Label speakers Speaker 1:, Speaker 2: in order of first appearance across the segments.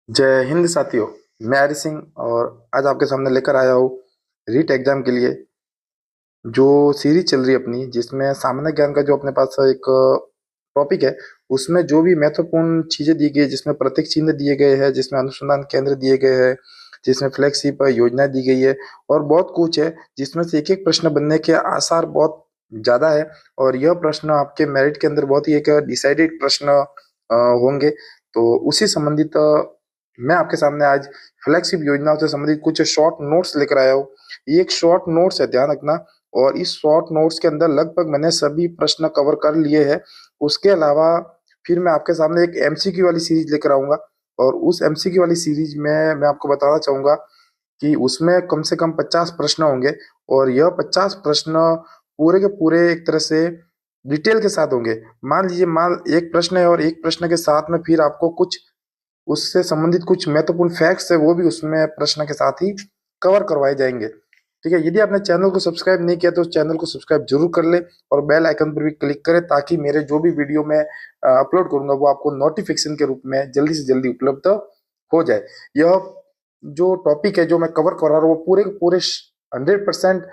Speaker 1: जय हिंद साथियों। मैं हरि सिंह और आज आपके सामने लेकर आया हूँ रीट एग्जाम के लिए जो सीरीज चल रही है अपनी, जिसमें सामान्य ज्ञान का जो अपने पास एक टॉपिक है, उसमें जो भी महत्वपूर्ण चीजें दी गई है, जिसमें प्रतीक चिन्ह दिए गए हैं, जिसमें अनुसंधान केंद्र दिए गए हैं, जिसमें फ्लैगशिप योजनाएं दी गई है और बहुत कुछ है, जिसमें से एक एक प्रश्न बनने के आसार बहुत ज्यादा है। और यह प्रश्न आपके मेरिट के अंदर बहुत ही एक डिसाइडेड प्रश्न होंगे। तो उसी संबंधित मैं आपके सामने आज फ्लैगशिप योजनाओं से संबंधित कुछ शॉर्ट नोट्स लेकर आया हूँ। ये एक शॉर्ट नोट्स है, ध्यान रखना। और इस शॉर्ट नोट्स के अंदर लगभग मैंने सभी प्रश्न कवर कर लिए हैं। उसके अलावा फिर मैं आपके सामने एक एमसीक्यू वाली सीरीज लेकर आऊंगा। और उस एमसीक्यू वाली सीरीज में मैं आपको बताना चाहूंगा कि उसमें कम से कम 50 प्रश्न होंगे। और यह 50 प्रश्न पूरे के पूरे एक तरह से डिटेल के साथ होंगे। मान लीजिए, मान एक प्रश्न है और एक प्रश्न के साथ में फिर आपको कुछ उससे संबंधित कुछ महत्वपूर्ण फैक्ट्स है, वो भी उसमें प्रश्न के साथ ही कवर करवाए जाएंगे। ठीक है, यदि आपने चैनल को सब्सक्राइब नहीं किया तो उस चैनल को सब्सक्राइब जरूर कर ले और बेल आइकन पर भी क्लिक करें, ताकि मेरे जो भी वीडियो मैं अपलोड करूंगा वो आपको नोटिफिकेशन के रूप में जल्दी से जल्दी उपलब्ध हो जाए। यह जो टॉपिक है जो मैं कवर कर रहा हूँ वो पूरे के पूरे 100%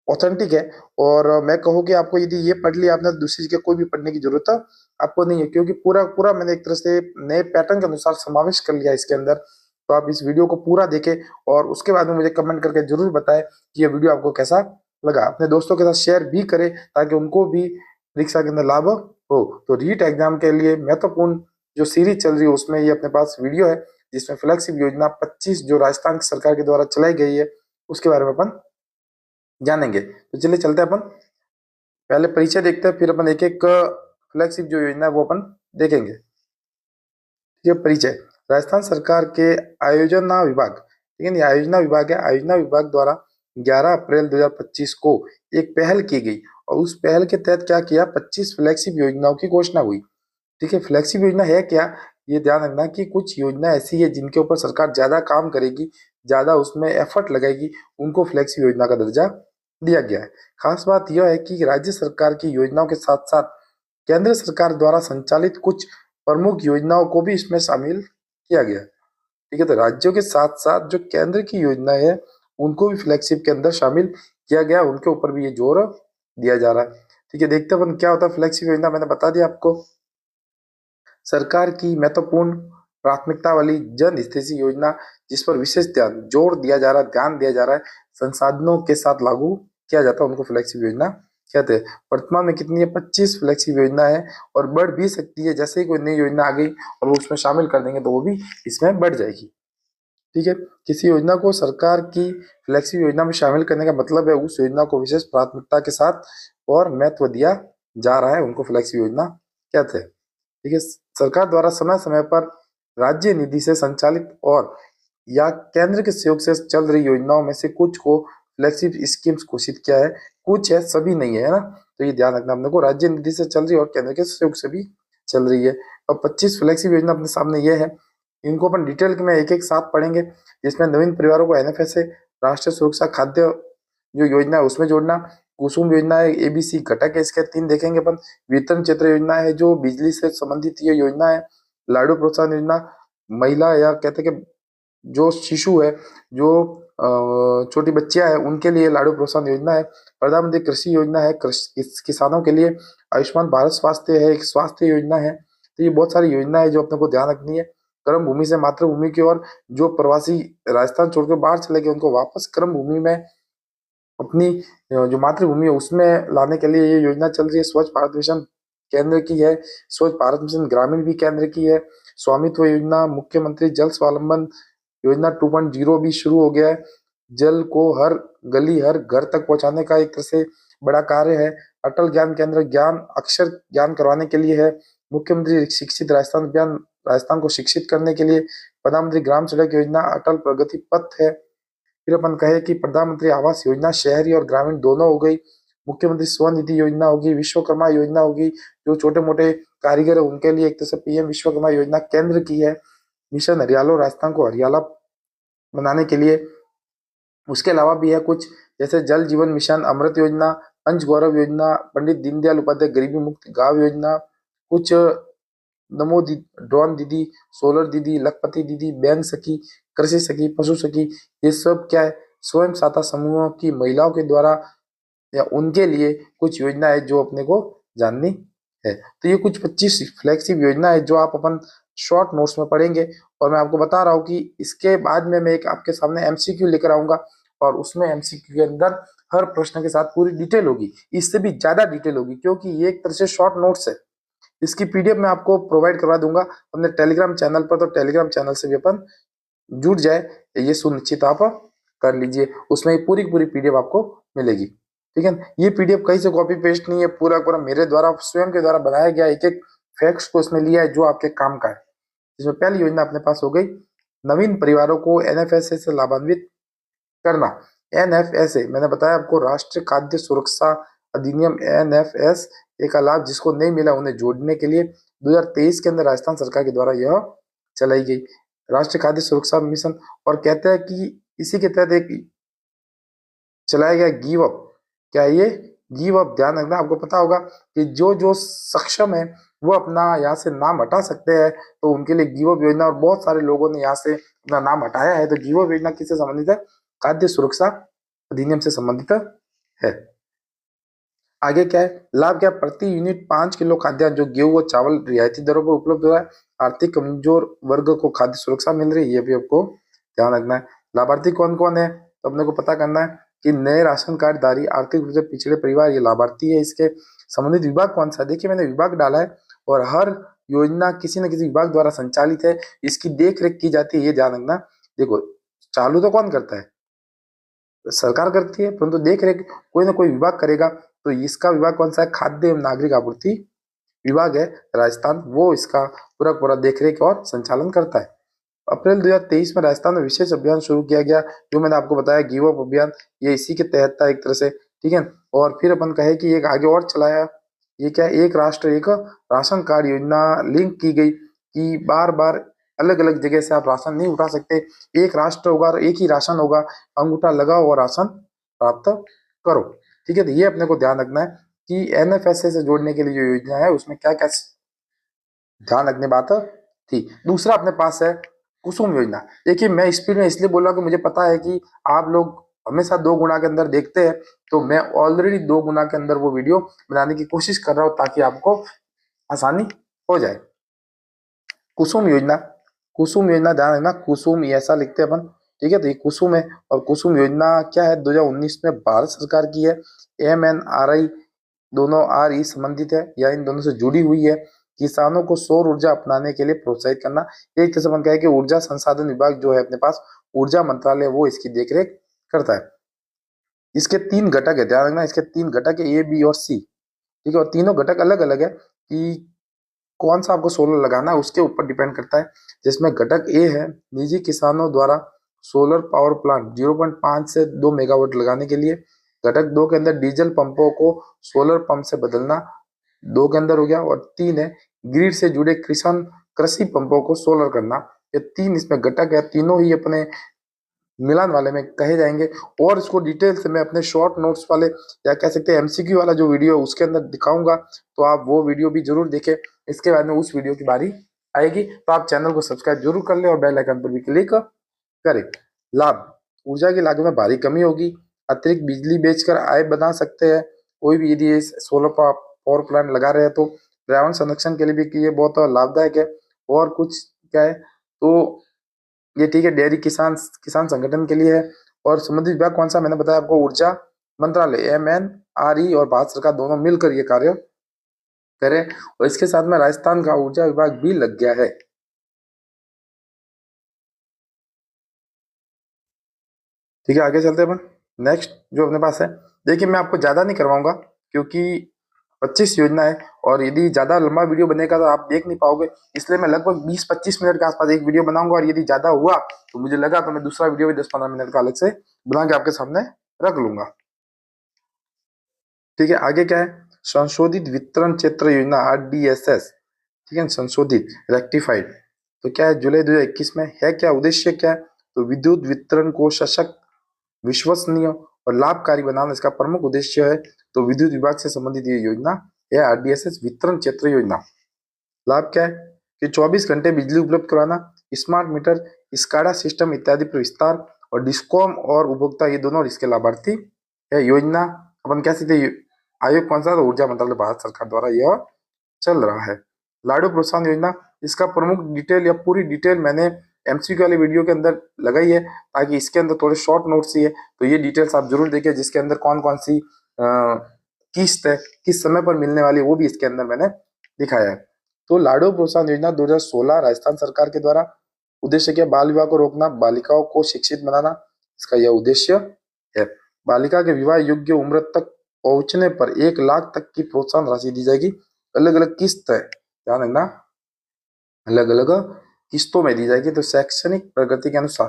Speaker 1: ऑथेंटिक है। और मैं कहूँ कि आपको यदि ये पढ़ लिया आपने, दूसरी जगह कोई भी पढ़ने की जरूरत आपको नहीं है, क्योंकि पूरा पूरा मैंने एक तरह से नए पैटर्न के अनुसार समावेश कर लिया इसके अंदर। तो आप इस वीडियो को पूरा देखें और उसके बाद में मुझे कमेंट करके जरूर बताएं कि ये वीडियो आपको कैसा लगा। अपने दोस्तों के साथ शेयर भी करें ताकि उनको भी परीक्षा के अंदर लाभ हो। तो रीट एग्जाम के लिए महत्वपूर्ण जो सीरीज चल रही है उसमें ये अपने पास वीडियो है, जिसमें फ्लैगशिप योजना 25 जो राजस्थान की सरकार के द्वारा चलाई गई है उसके बारे में अपन जानेंगे। तो चलिए चलते हैं अपन, पहले परिचय देखते हैं, फिर अपन एक एक फ्लैगशिप जो योजना है वो अपन देखेंगे। ये परिचय राजस्थान सरकार के आयोजना विभाग, ठीक है, ये आयोजना विभाग है। आयोजना विभाग द्वारा 11 अप्रैल 2025 को एक पहल की गई और उस पहल के तहत क्या किया, 25 फ्लैगशिप योजनाओं की घोषणा हुई। ठीक है, फ्लैगशिप योजना है क्या, ये ध्यान रखना कि कुछ योजना ऐसी है जिनके ऊपर सरकार ज्यादा काम करेगी, ज्यादा उसमें एफर्ट लगाएगी, उनको फ्लैगशिप योजना का दर्जा दिया गया है। खास बात यह है कि राज्य सरकार की योजनाओं के साथ साथ केंद्र सरकार द्वारा संचालित कुछ प्रमुख योजनाओं को भी इसमें शामिल किया गया है। ठीक है, तो राज्यों के साथ साथ जो केंद्र की योजना है उनको भी फ्लैगशिप के अंदर शामिल किया गया, उनके ऊपर भी ये जोर दिया जा रहा है। ठीक है, देखते हैं क्या होता है फ्लैगशिप योजना। मैंने बता दिया आपको, सरकार की महत्वपूर्ण प्राथमिकता वाली जन हितैषी योजना जिस पर विशेष जोर दिया जा रहा है, ध्यान दिया जा रहा है, संसाधनों के साथ लागू किया जाता है, उनको फ्लैगशिप योजना कहते हैं। वर्तमान में कितनी है, 25 फ्लैगशिप योजना है और बढ़ भी सकती है। जैसे ही कोई नई योजना आ गई और वो उसमें शामिल कर देंगे तो वो भी इसमें बढ़ जाएगी। ठीक है, किसी योजना को सरकार की फ्लैगशिप योजना में शामिल करने का मतलब है उस योजना को विशेष प्राथमिकता के साथ और महत्व दिया जा रहा है, उनको फ्लैगशिप योजना कहते हैं। ठीक है, सरकार द्वारा समय समय पर राज्य निधि से संचालित और या केंद्र के सहयोग से चल रही योजनाओं में से कुछ को फ्लैगशिप स्कीम्स घोषित किया है। कुछ है, सभी नहीं है ना। तो ये ध्यान रखना अपने को, राज्य निधि से चल रही है और केंद्र के सहयोग से भी चल रही है। और 25 फ्लैगशिप योजना अपने सामने ये है, इनको अपन डिटेल में एक एक साथ पढ़ेंगे। जिसमें नवीन परिवारों को एनएफएसए राष्ट्रीय सुरक्षा खाद्य जो योजना है उसमें जोड़ना, कुसुम योजना है, एबीसी घटक है, इसके 3 देखेंगे अपन। वितरण क्षेत्र योजना है जो बिजली से संबंधित ये योजना है। लाडू प्रोत्साहन योजना, महिला या कहते हैं कि जो शिशु है, जो छोटी बच्चियां हैं उनके लिए लाडू प्रोत्साहन योजना है। प्रधानमंत्री कृषि योजना है, किसानों के लिए। आयुष्मान भारत स्वास्थ्य है, एक स्वास्थ्य योजना है। तो ये बहुत सारी योजना है जो अपने को ध्यान रखनी है। कर्म भूमि से मातृभूमि की ओर, जो प्रवासी राजस्थान छोड़कर बाहर चले गए उनको वापस कर्म भूमि में अपनी जो मातृभूमि है उसमें लाने के लिए ये योजना चल रही है। स्वच्छ भारत मिशन केंद्र की है, स्वच्छ भारत मिशन ग्रामीण भी केंद्र की है। स्वामित्व योजना, मुख्यमंत्री जल स्वावलंबन योजना 2.0 भी शुरू हो गया है। जल को हर गली हर घर तक पहुंचाने का एक तरह से बड़ा कार्य है। अटल ज्ञान केंद्र ज्ञान अक्षर ज्ञान करवाने के लिए है। मुख्यमंत्री शिक्षित राजस्थान अभियान राजस्थान को शिक्षित करने के लिए। प्रधानमंत्री ग्राम सड़क योजना अटल प्रगति पथ है। फिर अपन कहे कि प्रधानमंत्री आवास योजना शहरी और ग्रामीण दोनों हो गई। मुख्यमंत्री स्वनिधि योजना होगी। विश्वकर्मा योजना होगी, जो छोटे मोटे कारीगर है उनके लिए एक तरह से पीएम विश्वकर्मा योजना केंद्र की है। मिशन हरियालो राजस्थान को हरियाला बनाने के लिए। उसके अलावा भी है कुछ, जैसे जल जीवन मिशन, अमृत योजना, पंच गौरव योजना, पंडित दीनदयाल उपाध्याय गरीबी मुक्त गांव योजना। कुछ नमो दीदी, ड्रोन दीदी, सोलर दीदी, लखपति दीदी, बैंक सखी, कृषि सखी, पशु सखी, ये सब क्या है, स्वयं सहायता समूहों की महिलाओं के द्वारा या उनके लिए कुछ योजना है जो अपने को जाननी है। तो ये कुछ 25 फ्लैगशिप योजना है जो आप अपन शॉर्ट नोट्स में पढ़ेंगे। और मैं आपको बता रहा हूँ कि इसके बाद में मैं एक आपके सामने एमसीक्यू लेकर आऊंगा और उसमें एमसीक्यू के अंदर हर प्रश्न के साथ पूरी डिटेल होगी, इससे भी ज्यादा डिटेल होगी, क्योंकि ये एक तरह से शॉर्ट नोट्स है। इसकी पीडीएफ मैं आपको प्रोवाइड करवा दूंगा अपने टेलीग्राम चैनल पर, तो टेलीग्राम चैनल से भी अपन जुड़ जाए ये सुनिश्चित आप कर लीजिए, उसमें पूरी की पूरी पीडीएफ आपको मिलेगी। ठीक है, ये पीडीएफ कहीं से कॉपी पेस्ट नहीं है, पूरा पूरा मेरे द्वारा स्वयं के द्वारा बनाया गया, एक एक फैक्ट्स को इसमें लिया है जो आपके काम का है। इसमें पहली योजना अपने पास हो गई, नवीन परिवारों को एनएफएसए से लाभान्वित करना। एनएफएसए मैंने बताया आपको, राष्ट्रीय खाद्य सुरक्षा अधिनियम एनएफएसए का लाभ जिसको नहीं मिला उन्हें जोड़ने के लिए 2023 के अंदर राजस्थान सरकार के द्वारा यह चलाई गई राष्ट्रीय खाद्य सुरक्षा मिशन। और कहते हैं कि इसी के तहत एक चलाया गया गिव अप। क्या ये गिव अप, ध्यान रखना, आपको पता होगा कि जो जो सक्षम है वो अपना यहाँ से नाम हटा सकते हैं, तो उनके लिए गिव अप योजना, और बहुत सारे लोगों ने यहाँ से अपना नाम हटाया है। तो गिव अप योजना किससे संबंधित है? खाद्य सुरक्षा अधिनियम से संबंधित है। आगे क्या है, लाभ क्या, प्रति यूनिट 5 किलो खाद्यान्न जो गेहूं और चावल रियायती दरों पर उपलब्ध हो रहा है, आर्थिक कमजोर वर्ग को खाद्य सुरक्षा मिल रही है, ये भी आपको ध्यान रखना है। लाभार्थी कौन कौन है, तो अपने को पता करना है कि नए राशन कार्ड धारी, आर्थिक रूप से पिछड़े परिवार, ये लाभार्थी है। इसके संबंधित विभाग कौन सा, देखिए मैंने विभाग डाला है, और हर योजना किसी न किसी विभाग द्वारा संचालित है, इसकी देख रेख की जाती है, ये ध्यान रखना। देखो चालू तो कौन करता है, सरकार करती है, परंतु देख रेख कोई ना कोई विभाग करेगा। तो इसका विभाग कौन सा है, खाद्य एवं नागरिक आपूर्ति विभाग है राजस्थान, वो इसका पूरा पूरा देखरेख और संचालन करता है। अप्रैल 2023 में राजस्थान में विशेष अभियान शुरू किया गया, जो मैंने आपको बताया गिव अप अभियान, ये इसी के तहत था एक तरह से। ठीक है, और फिर अपन कहे कि एक आगे और चलाया, ये क्या, एक राष्ट्र एक राशन कार्ड योजना लिंक की गई कि बार बार अलग अलग जगह से आप राशन नहीं उठा सकते, एक राष्ट्र होगा, एक ही राशन होगा, अंगूठा लगाओ और राशन प्राप्त करो। ठीक है, तो ये अपने को ध्यान रखना है कि एनएफएसए से जोड़ने के लिए जो योजना है उसमें क्या क्या ध्यान रखने बात थी। दूसरा अपने पास है कुसुम योजना। देखिए मैं स्पीड में इसलिए बोल रहा हूँ कि मुझे पता है कि आप लोग हमेशा 2 गुना के अंदर देखते हैं, तो मैं ऑलरेडी 2 गुना के अंदर वो वीडियो बनाने की कोशिश कर रहा हूँ ताकि आपको आसानी हो जाए। कुसुम योजना, कुसुम योजना ध्यान रखना, कुसुम ऐसा लिखते हैं अपन। ठीक है, तो ये कुसुम है, और कुसुम योजना क्या है, 2019 में भारत सरकार की है। MNRI दोनों RE संबंधित है या इन दोनों से जुड़ी हुई है। किसानों को सौर ऊर्जा अपनाने के लिए प्रोत्साहित करना, एक तरह से अपन कहे कि ऊर्जा संसाधन विभाग जो है अपने पास, ऊर्जा मंत्रालय, वो इसकी देखरेख करता है। इसके 3 घटक है, ध्यान रखना, इसके 3 घटक है, A, B और C। ठीक है, और तीनों घटक अलग अलग है कि कौन सा आपको सोलर लगाना है उसके ऊपर डिपेंड करता है। जिसमें घटक ए है, निजी किसानों द्वारा सोलर पावर प्लांट 0.5 से 2 मेगावाट लगाने के लिए। घटक 2 के अंदर डीजल पंपों को सोलर पंप से बदलना, 2 के अंदर हो गया। और 3 है, ग्रिड से जुड़े किसान कृषि पंपों को सोलर करना। ये 3 इसमें घटक है, तीनों ही अपने मिलान वाले में कहे जाएंगे, और इसको डिटेल से मैं अपने शॉर्ट नोट्स वाले या कह सकते हैं एमसीक्यू वाला जो वीडियो है उसके अंदर दिखाऊंगा, तो आप वो वीडियो भी जरूर देखें। इसके बाद में उस वीडियो की बारी आएगी, तो आप चैनल को सब्सक्राइब जरूर कर ले और बेल आइकन पर भी क्लिक करें। लाभ, ऊर्जा की लागत में भारी कमी होगी, अतिरिक्त बिजली बेचकर आय बना सकते हैं कोई भी, यदि सोलर पावर प्लांट लगा रहे हैं तो। पर्यावरण संरक्षण के लिए भी ये बहुत लाभदायक है। और कुछ क्या है, तो ये ठीक है, डेयरी किसान किसान संगठन के लिए है। और संबंधित विभाग कौन सा, मैंने बताया आपको, ऊर्जा मंत्रालय MNRE और भारत सरकार दोनों मिलकर ये कार्य करें। और इसके साथ में राजस्थान का ऊर्जा विभाग भी लग गया है। ठीक है, आगे चलते हैं अपन। नेक्स्ट जो अपने पास है, देखिए मैं आपको ज्यादा नहीं करवाऊंगा क्योंकि 25 योजना है, और यदि ज्यादा लंबा वीडियो बनेगा तो आप देख नहीं पाओगे, इसलिए मैं लगभग 20-25 मिनट के आसपास एक वीडियो बनाऊंगा। और यदि ज्यादा हुआ तो मुझे लगा तो मैं दूसरा वीडियो भी 10-15 मिनट का अलग से बना के आपके सामने रख लूंगा। ठीक है, आगे क्या है, संशोधित वितरण क्षेत्र योजना RDSS। ठीक है, संशोधित रेक्टिफाइड, तो क्या है, जुलाई 2021 में है। क्या उद्देश्य क्या है, तो विद्युत वितरण को सशक्त, विश्वसनीय और लाभकारी बनाना इसका प्रमुख उद्देश्य है। तो विद्युत विभाग से संबंधित ये योजना है RDSS वितरण क्षेत्र योजना। लाभ क्या है, कि 24 घंटे बिजली उपलब्ध करवाना, स्मार्ट मीटर, स्काडा सिस्टम इत्यादि पर विस्तार, और डिस्कॉम और उपभोक्ता ये दोनों इसके लाभार्थी है। योजना अपन कह सकते हैं आयोग कौन सा, तो ऊर्जा मंत्रालय भारत सरकार द्वारा यह चल रहा है। लाडू प्रोत्साहन योजना, इसका प्रमुख डिटेल या पूरी डिटेल मैंने एमसीक्यू वाली वीडियो के अंदर लगाई है, ताकि इसके अंदर थोड़े शॉर्ट नोट्स ही है, तो ये डिटेल्स आप जरूर देखिए, जिसके अंदर कौन कौन सी किस्त है, किस समय पर मिलने वाली है, वो भी इसके अंदर मैंने दिखाया है। तो लाडू प्रोत्साहन योजना 2016 राजस्थान सरकार के द्वारा, उद्देश्य क्या, बाल विवाह को रोकना, बालिकाओं को शिक्षित बनाना, इसका यह उद्देश्य है। बालिका के विवाह योग्य उम्र तक पहुंचने पर 1 लाख तक की प्रोत्साहन राशि दी जाएगी। अलग अलग किस्त है, ध्यान रखना, अलग अलग किस्तों में दी जाएगी, तो शैक्षणिक प्रगति के अनुसार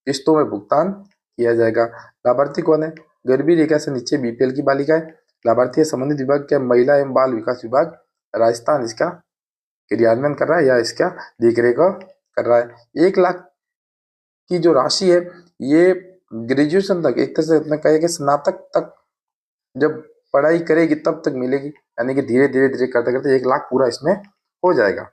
Speaker 1: किस्तों में भुगतान किया जाएगा। लाभार्थी कौन है, गरीबी रेखा से नीचे बीपीएल की बालिकाएं। लाभार्थी संबंधित विभाग के महिला एवं बाल विकास विभाग राजस्थान इसका क्रियान्वयन कर रहा है या इसका देखरेख कर रहा है। 1 लाख की जो राशि है ये ग्रेजुएशन तक, एक तरह से अपने कहे कि स्नातक तक जब पढ़ाई करेगी तब तक मिलेगी, यानी कि धीरे धीरे धीरे करते करते 1 लाख पूरा इसमें हो जाएगा।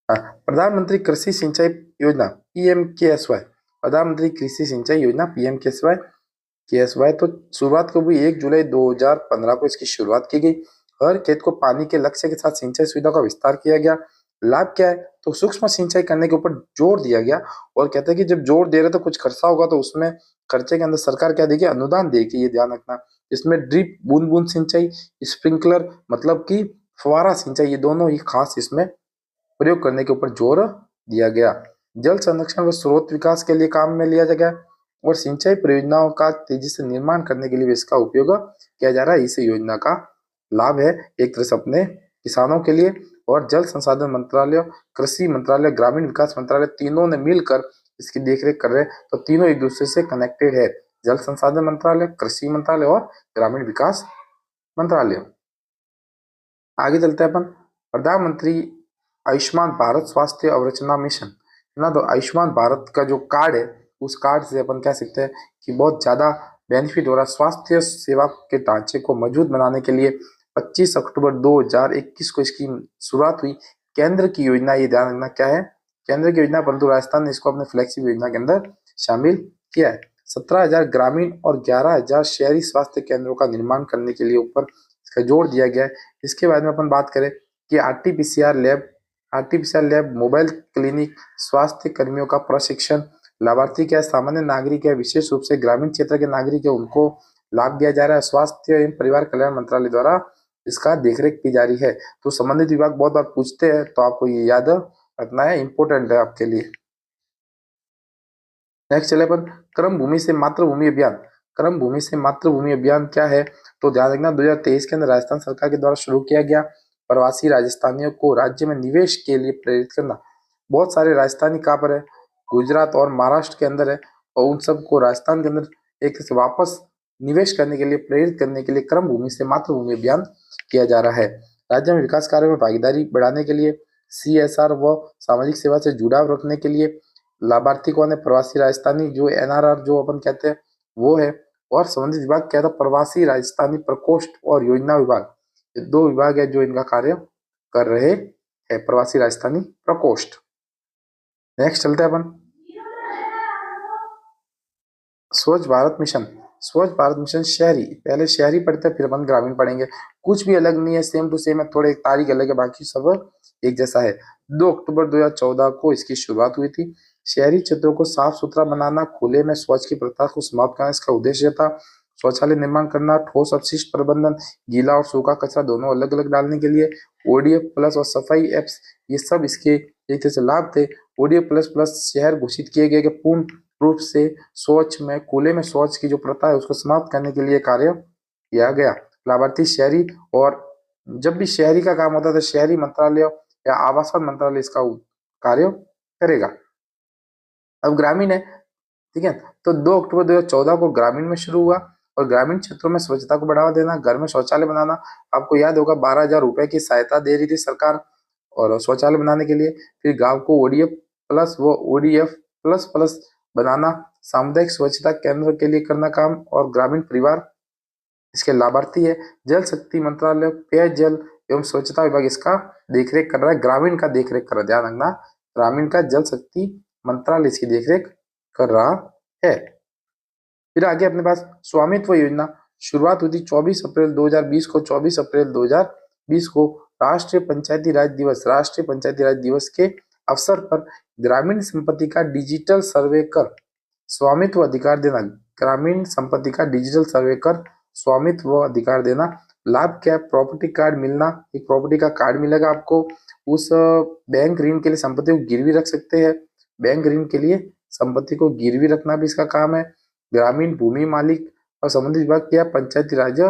Speaker 1: प्रधानमंत्री कृषि सिंचाई योजना PMKSY, प्रधानमंत्री कृषि सिंचाई योजना PMKSY तो शुरुआत कब हुई, 1 जुलाई 2015 को इसकी शुरुआत की गई। हर खेत को पानी के लक्ष्य के साथ सिंचाई सुविधा का विस्तार किया गया। लाभ क्या है, तो सूक्ष्म सिंचाई करने के ऊपर जोर दिया गया, और कहते हैं कि जब जोर दे रहे तो कुछ खर्चा होगा, तो उसमें खर्चे के अंदर सरकार क्या देगी, अनुदान देगी, ये ध्यान रखना। इसमें ड्रिप बूंद बूंद सिंचाई, स्प्रिंकलर मतलब कि फुहारा सिंचाई, ये दोनों ही खास इसमें प्रयोग करने के ऊपर जोर दिया गया। जल संरक्षण व स्रोत विकास के लिए काम में लिया गया, और सिंचाई परियोजनाओं का तेजी से निर्माण करने के लिए इसका उपयोग किया जा रहा है। इस योजना का लाभ है एक तरह से अपने किसानों के लिए, और जल संसाधन मंत्रालय, कृषि मंत्रालय, ग्रामीण विकास मंत्रालय, तीनों ने मिलकर इसकी देखरेख कर रहे हैं, तो तीनों एक दूसरे से कनेक्टेड है, जल संसाधन मंत्रालय, कृषि मंत्रालय और ग्रामीण विकास मंत्रालय। आगे चलते हैं अपन, प्रधानमंत्री आयुष्मान भारत स्वास्थ्य अवरचना मिशन ना, तो आयुष्मान भारत का जो कार्ड है, उस कार्ड से अपन कह सकते हैं कि बहुत ज्यादा बेनिफिट हो रहा है। स्वास्थ्य सेवा के ढांचे को मजबूत बनाने के लिए 25 अक्टूबर 2021 को इसकी शुरुआत हुई। केंद्र की योजना, ये ध्यान रखना क्या है, केंद्र की योजना, परंतु राजस्थान ने इसको अपने फ्लैगशिप योजना के अंदर शामिल किया है। 17,000 ग्रामीण और 11,000 शहरी स्वास्थ्य केंद्रों का निर्माण करने के लिए ऊपर इसका जोर दिया गया है। इसके बारे में अपन बात करें कि आरटीपीसीआर लैब, मोबाइल क्लिनिक, स्वास्थ्य कर्मियों का प्रशिक्षण, लाभार्थी क्या सामान्य नागरिक है, विशेष रूप से ग्रामीण क्षेत्र के नागरिक है, उनको लाभ दिया जा रहा है। स्वास्थ्य एवं परिवार कल्याण मंत्रालय द्वारा इसका देखरेख की जा रही है। तो संबंधित विभाग बहुत बार पूछते हैं, तो आपको ये याद रखना है, इंपॉर्टेंट है आपके लिए। नेक्स्ट चले अपन, क्रम भूमि से मातृभूमि अभियान। क्रम भूमि से मातृभूमि अभियान क्या है, तो ध्यान रखना 2023 के अंदर राजस्थान सरकार के द्वारा शुरू किया गया। प्रवासी राजस्थानियों को राज्य में निवेश के लिए प्रेरित करना। बहुत सारे राजस्थानी कहाँ पर है, गुजरात और महाराष्ट्र के अंदर है, और उन सबको राजस्थान के अंदर एक से वापस निवेश करने के लिए प्रेरित करने के लिए क्रम भूमि से मातृभूमि अभियान किया जा रहा है। राज्य में विकास कार्यों में भागीदारी बढ़ाने के लिए, CSR व सामाजिक सेवा से जुड़ाव रखने के लिए। लाभार्थी कौन है, प्रवासी राजस्थानी, जो NRR जो अपन कहते हैं वो है, और संबंधित विभाग क्या था, प्रवासी राजस्थानी प्रकोष्ठ और योजना विभाग, ये 2 विभाग है जो इनका कार्य कर रहे हैं, प्रवासी राजस्थानी प्रकोष्ठ। नेक्स्ट चलते हैं अपन, स्वच्छ भारत मिशन। स्वच्छ भारत मिशन शहरी, पहले शहरी पढ़ते हैं फिर अपन ग्रामीण पढ़ेंगे, कुछ भी अलग नहीं है, सेम टू सेम है, थोड़े तारीख अलग है, बाकी सब एक जैसा है। 2 अक्टूबर 2014 को इसकी शुरुआत हुई थी। शहरी क्षेत्रों को साफ सुथरा बनाना, खुले में शौच की प्रथा को समाप्त करना इसका उद्देश्य था। शौचालय निर्माण करना, ठोस अपशिष्ट प्रबंधन, गीला और सूखा कचरा दोनों अलग अलग डालने के लिए ODF प्लस और सफाई एप्स, ये सब इसके एक तरह से लाभ थे। ODF प्लस प्लस शहर घोषित किए गए कि पूर्ण रूप से शौच में, खुले में शौच की जो प्रथा है उसको समाप्त करने के लिए कार्य किया गया। लाभार्थी शहरी, और जब भी शहरी का काम होता है तो शहरी मंत्रालय या आवासन मंत्रालय इसका कार्य करेगा। अब ग्रामीण है, ठीक है, तो 2 अक्टूबर 2014 को ग्रामीण में शुरू हुआ, और ग्रामीण क्षेत्रों में स्वच्छता को बढ़ावा देना, घर में शौचालय बनाना। आपको याद होगा 12,000 रुपए की सहायता दे रही थी सरकार और शौचालय बनाने के लिए। फिर गांव को ODF प्लस व ODF प्लस प्लस बनाना, सामुदायिक स्वच्छता केंद्र के लिए करना काम, और ग्रामीण परिवार इसके लाभार्थी है। जल शक्ति मंत्रालय पेयजल एवं स्वच्छता विभाग इसका देखरेख कर रहा है, ग्रामीण का देखरेख कर रहा है, ध्यान रखना, ग्रामीण का जल शक्ति मंत्रालय इसकी देखरेख कर रहा है। फिर आगे अपने पास स्वामित्व योजना शुरुआत हुई थी 24 अप्रैल 2020 को। 24 अप्रैल 2020 को राष्ट्रीय पंचायती राज दिवस के अवसर पर ग्रामीण संपत्ति का डिजिटल सर्वे कर स्वामित्व अधिकार देना, ग्रामीण संपत्ति का डिजिटल सर्वे कर स्वामित्व अधिकार देना। लाभ क्या है? प्रॉपर्टी कार्ड मिलना, एक प्रॉपर्टी का कार्ड मिलेगा आपको। उस बैंक ऋण के लिए संपत्ति को गिरवी रख सकते हैं, बैंक ऋण के लिए संपत्ति को गिरवी रखना भी इसका काम है। ग्रामीण भूमि मालिक और संबंधित विभाग क्या, पंचायती राज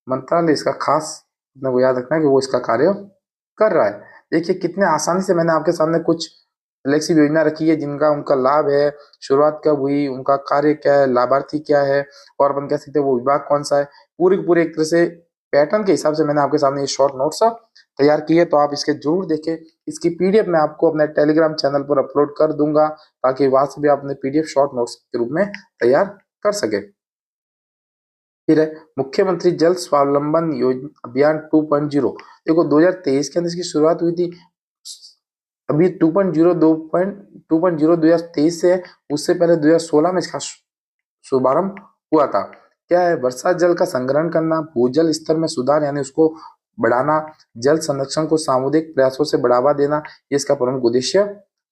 Speaker 1: मंत्रालय इसका खास अपने को याद रखना है कि वो इसका कार्य कर रहा है। देखिए कितने आसानी से मैंने आपके सामने कुछ फ्लेक्सी योजना रखी है जिनका उनका लाभ है, शुरुआत कब हुई, उनका कार्य क्या है, लाभार्थी क्या है और अपन कह सकते हैं वो विभाग कौन सा है, पूरे के पूरे एक तरह से पैटर्न के हिसाब से मैंने आपके सामने ये शॉर्ट नोट्स तैयार किए। तो आप इसके जरूर देखें। इसकी पीडीएफ मैं आपको अपने टेलीग्राम चैनल पर अपलोड कर दूंगा ताकि वहां से भी आप अपने पीडीएफ शॉर्ट नोट्स के रूप में तैयार कर सके। फिर है मुख्यमंत्री जल स्वावलंबन योजना अभियान 2.0। देखो 2023 के अंदर इसकी शुरुआत हुई थी, अभी 2.0 2023 से है, उससे पहले 2016 में इसका शुभारंभ हुआ था। क्या है? वर्षा जल का संग्रहण करना, भूजल स्तर में सुधार यानी उसको बढ़ाना, जल संरक्षण को सामुदायिक प्रयासों से बढ़ावा देना, ये इसका प्रमुख उद्देश्य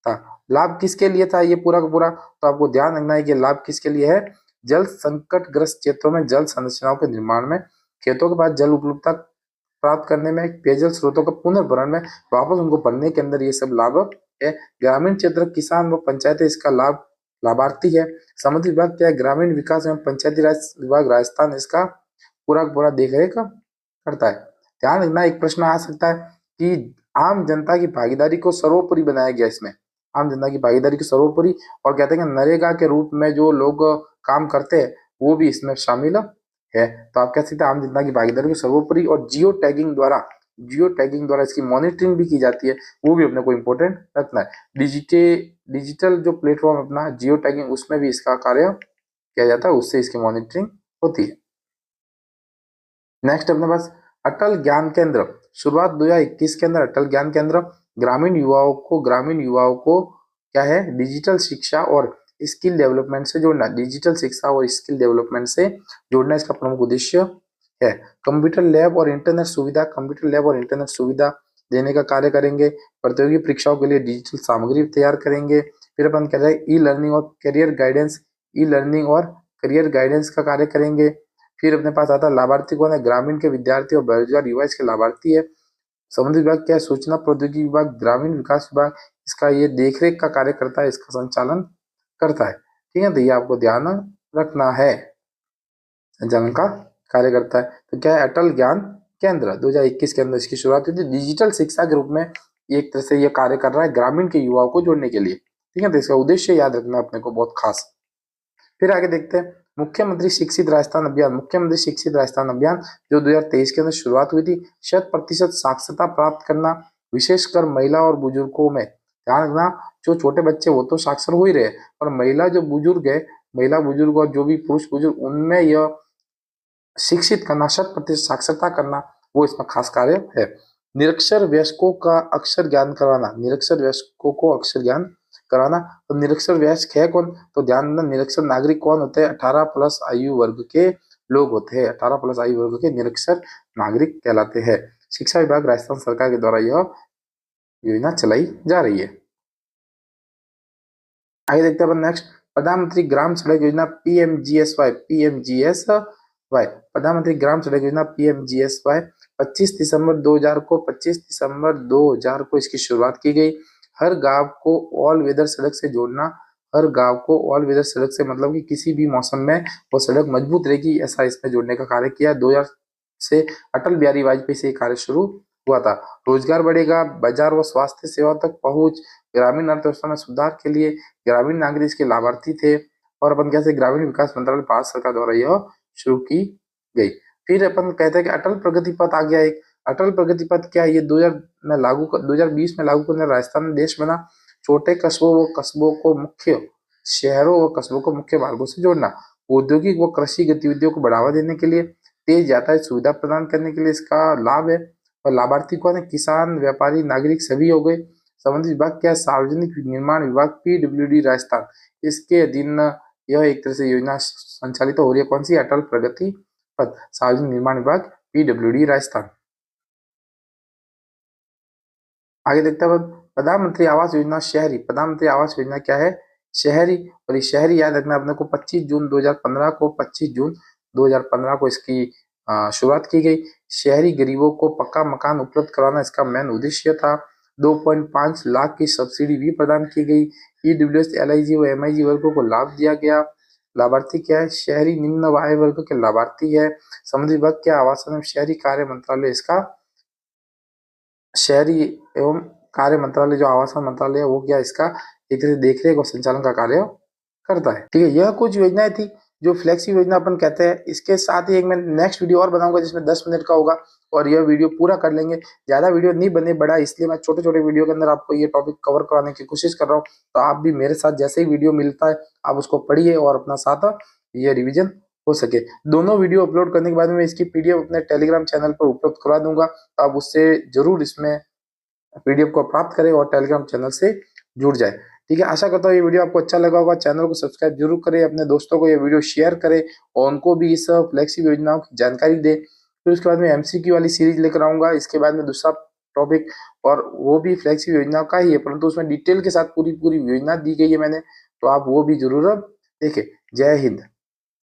Speaker 1: था। लाभ किसके लिए था ये पूरा का पूरा? तो आपको ध्यान रखना है कि लाभ किसके लिए है? जल संकट ग्रस्त क्षेत्रों में जल संरचनाओं के निर्माण में, खेतों के पास जल उपलब्धता प्राप्त करने में, पेयजल स्रोतों का पुनर्भरण में, वापस उनको भरने के अंदर ये सब लाभ है। ग्रामीण क्षेत्र किसान व पंचायतें इसका लाभार्थी है। संबंधित विभाग क्या है? ग्रामीण विकास एवं पंचायती राज विभाग राजस्थान इसका पूरा देखरेख करता है। ध्यान रखना, एक प्रश्न आ सकता है कि आम जनता की भागीदारी को सर्वोपरि बनाया गया इसमें, आम जनता की भागीदारी को सर्वोपरि, और कहते हैं कि नरेगा के रूप में जो लोग काम करते हैं वो भी इसमें शामिल है। तो आप कह सकते हैं आम जनता की भागीदारी को सर्वोपरि, और जियो टैगिंग द्वारा इसकी मॉनिटरिंग भी की जाती है, वो भी अपने को इम्पोर्टेंट रखना है। डिजिटल जो प्लेटफॉर्म अपना जियो टैगिंग, उसमें भी इसका कार्य किया जाता है, उससे इसकी मॉनिटरिंग होती है। नेक्स्ट अपने पास अटल ज्ञान केंद्र शुरुआत 2021 के अंदर। अटल ज्ञान केंद्र ग्रामीण युवाओं को क्या है? डिजिटल शिक्षा और स्किल डेवलपमेंट से जोड़ना, डिजिटल शिक्षा और स्किल डेवलपमेंट से जोड़ना इसका प्रमुख उद्देश्य है। कंप्यूटर लैब और इंटरनेट सुविधा देने का कार्य करेंगे। प्रतियोगी परीक्षाओं के लिए डिजिटल सामग्री तैयार करेंगे। फिर अपन कह रहे हैं ई लर्निंग और करियर गाइडेंस का कार्य करेंगे। फिर अपने पास आता है लाभार्थी कौन है? ग्रामीण के विद्यार्थी और बेरोजगार युवा इसके लाभार्थी है। संबंधित विभाग क्या है? सूचना प्रौद्योगिकी विभाग, ग्रामीण विकास विभाग इसका ये देखरेख का कार्य करता है, इसका संचालन करता है। ठीक है, तो ये आपको ध्यान रखना है, संचालन का कार्य करता है। तो क्या है? अटल ज्ञान केंद्र 2021 के अंदर इसकी शुरुआत हुई थी। डिजिटल शिक्षा के रूप में एक तरह से ये कार्य कर रहा है ग्रामीण के युवाओं को जोड़ने के लिए। ठीक है, तो इसका उद्देश्य याद रखना अपने को बहुत खास। फिर आगे देखते हैं मुख्यमंत्री शिक्षित राजस्थान अभियान जो 2023 के अंदर शुरुआत हुई थी। 100% साक्षरता प्राप्त करना, विशेषकर महिला और बुजुर्गों में। ध्यान रखना, जो छोटे बच्चे वो तो साक्षर हो ही रहे, और महिला बुजुर्ग और जो भी पुरुष बुजुर्ग, उनमें यह शिक्षित करना, 100% साक्षरता करना, वो इसमें खास कार्य है। निरक्षर वयस्कों का अक्षर ज्ञान कराना, तो निरक्षर वयस्क है कौन? तो ध्यान देना, निरक्षर नागरिक कौन होते हैं? 18+ आयु वर्ग के लोग होते हैं। 18+ आयु वर्ग के निरक्षर नागरिक कहलाते हैं। शिक्षा विभाग राजस्थान सरकार के द्वारा यह योजना चलाई जा रही है। आगे देखते हैं अपन नेक्स्ट, प्रधानमंत्री ग्राम सड़क योजना PMGSY। प्रधानमंत्री ग्राम सड़क योजना PMGSY 25 दिसंबर 2000 को इसकी शुरुआत की गई। हर गांव को ऑल वेदर सड़क से जोड़ना, मतलब कि किसी भी मौसम में वो सड़क मजबूत रहेगी, ऐसा इसमें जोड़ने का कार्य किया। 2000 से अटल बिहारी वाजपेयी से कार्य शुरू हुआ था। रोजगार बढ़ेगा, बाजार व स्वास्थ्य सेवा तक पहुंच, ग्रामीण अर्थव्यवस्था में सुधार के लिए ग्रामीण नागरिक इसके लाभार्थी थे, और अपन कैसे ग्रामीण विकास मंत्रालय भारत सरकार द्वारा यह शुरू की गई। फिर अपन कहते हैं कि अटल प्रगति पथ आ गया एक। अटल प्रगति पथ क्या है? ये 2020 में लागू करने राजस्थान देश बना। छोटे कस्बों को मुख्य शहरों व कस्बों को मुख्य मार्गों से जोड़ना, औद्योगिक व कृषि गतिविधियों को बढ़ावा देने के लिए, तेज यातायात सुविधा प्रदान करने के लिए इसका लाभ है। और लाभार्थी कौन है? किसान, व्यापारी, नागरिक सभी हो गए। संबंधित विभाग क्या है? सार्वजनिक निर्माण विभाग, पीडब्ल्यूडी राजस्थान। इसके अधीन यह एक तरह से योजना संचालित हो रही है। कौन सी? अटल प्रगति पथ, सार्वजनिक निर्माण विभाग, पीडब्ल्यूडी राजस्थान। आगे देखते हैं प्रधानमंत्री आवास योजना शहरी। प्रधानमंत्री आवास योजना क्या है? शहरी। और ये शहरी याद रखना अपने को 25 जून 2015 को 25 जून 2015 को इसकी शुरुआत की गई। शहरी गरीबों को पक्का मकान उपलब्ध कराना इसका मेन उद्देश्य था। 2.5 लाख की सब्सिडी भी प्रदान की गई। ईडब्ल्यूएस, एलआईजी व एमआईजी वर्गों को लाभ दिया गया। लाभार्थी क्या है? शहरी निम्न आय वर्ग के लाभार्थी है। संबंधित विभाग क्या? आवासन एवं शहरी कार्य मंत्रालय इसका शहरी एवं कार्य मंत्रालय, जो आवासन मंत्रालय है वो क्या इसका एक तरह से देखरेख और संचालन का कार्य करता है। ठीक है, यह कुछ योजनाएं थी जो फ्लेक्सी योजना अपन कहते हैं। इसके साथ ही एक मैं नेक्स्ट वीडियो और बनाऊंगा जिसमें 10 मिनट का होगा और यह वीडियो पूरा कर लेंगे। ज्यादा वीडियो नहीं बने बड़ा, इसलिए मैं छोटे छोटे वीडियो के अंदर आपको ये टॉपिक कवर कराने की कोशिश कर रहा हूँ। तो आप भी मेरे साथ जैसे ही वीडियो मिलता है आप उसको पढ़िए और अपना साथ ये रिविजन हो सके। दोनों वीडियो अपलोड करने के बाद में इसकी पीडीएफ अपने टेलीग्राम चैनल पर उपलब्ध करवा दूंगा, तो आप उससे जरूर इसमें पीडीएफ को प्राप्त करें और टेलीग्राम चैनल से जुड़ जाए। ठीक है, आशा करता हूँ ये वीडियो आपको अच्छा लगा होगा। चैनल को सब्सक्राइब जरूर करें, अपने दोस्तों को ये वीडियो शेयर करें और उनको भी इस फ्लेक्सी योजनाओं की जानकारी दें। फिर उसके बाद में एमसीक्यू वाली सीरीज लेकर आऊंगा। इसके बाद में दूसरा टॉपिक, और वो भी फ्लेक्सी योजना का ही है, परंतु उसमें डिटेल के साथ पूरी पूरी योजना दी गई है मैंने, तो आप वो भी जरूर देखें। जय हिंद।